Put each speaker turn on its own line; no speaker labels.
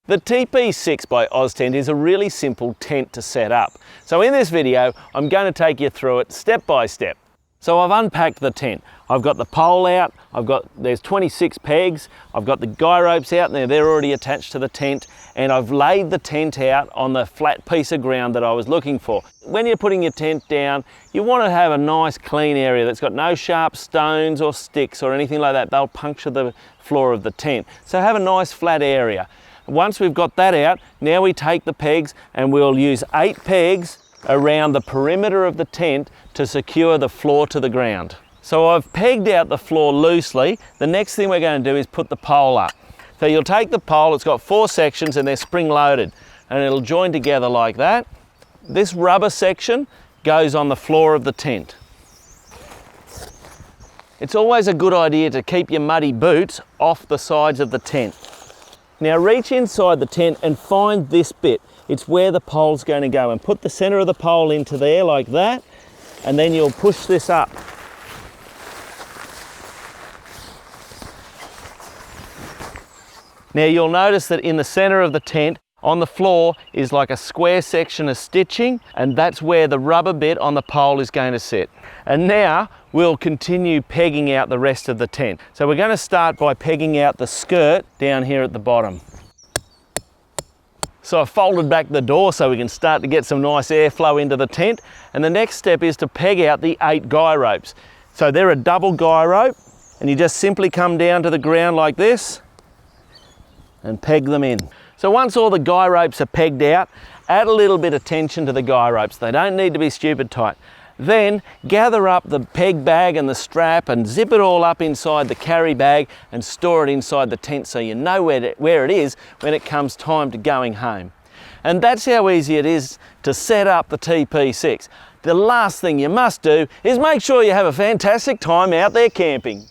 The TP6 by Oztent is a really simple tent to set up. So in this video, I'm going to take you through it step by step. So I've unpacked the tent. I've got the pole out, there's 26 pegs, I've got the guy ropes out there, they're already attached to the tent, and I've laid the tent out on the flat piece of ground that I was looking for. When you're putting your tent down, you want to have a nice clean area that's got no sharp stones or sticks or anything like that. They'll puncture the floor of the tent. So have a nice flat area. Once we've got that out, now we take the pegs and we'll use 8 pegs around the perimeter of the tent to secure the floor to the ground. So I've pegged out the floor loosely. The next thing we're going to do is put the pole up. So you'll take the pole, it's got 4 sections and they're spring loaded, and it'll join together like that. This rubber section goes on the floor of the tent. It's always a good idea to keep your muddy boots off the sides of the tent. Now reach inside the tent and find this bit. It's where the pole's going to go, and put the center of the pole into there like that, and then you'll push this up. Now you'll notice that in the center of the tent, on the floor is like a square section of stitching, and that's where the rubber bit on the pole is going to sit. And now we'll continue pegging out the rest of the tent. So we're going to start by pegging out the skirt down here at the bottom. So I've folded back the door so we can start to get some nice airflow into the tent. And the next step is to peg out the 8 guy ropes. So they're a double guy rope, and you just simply come down to the ground like this and peg them in. So once all the guy ropes are pegged out, add a little bit of tension to the guy ropes. They don't need to be stupid tight. Then gather up the peg bag and the strap and zip it all up inside the carry bag and store it inside the tent so you know where it is when it comes time to going home. And that's how easy it is to set up the TP6. The last thing you must do is make sure you have a fantastic time out there camping.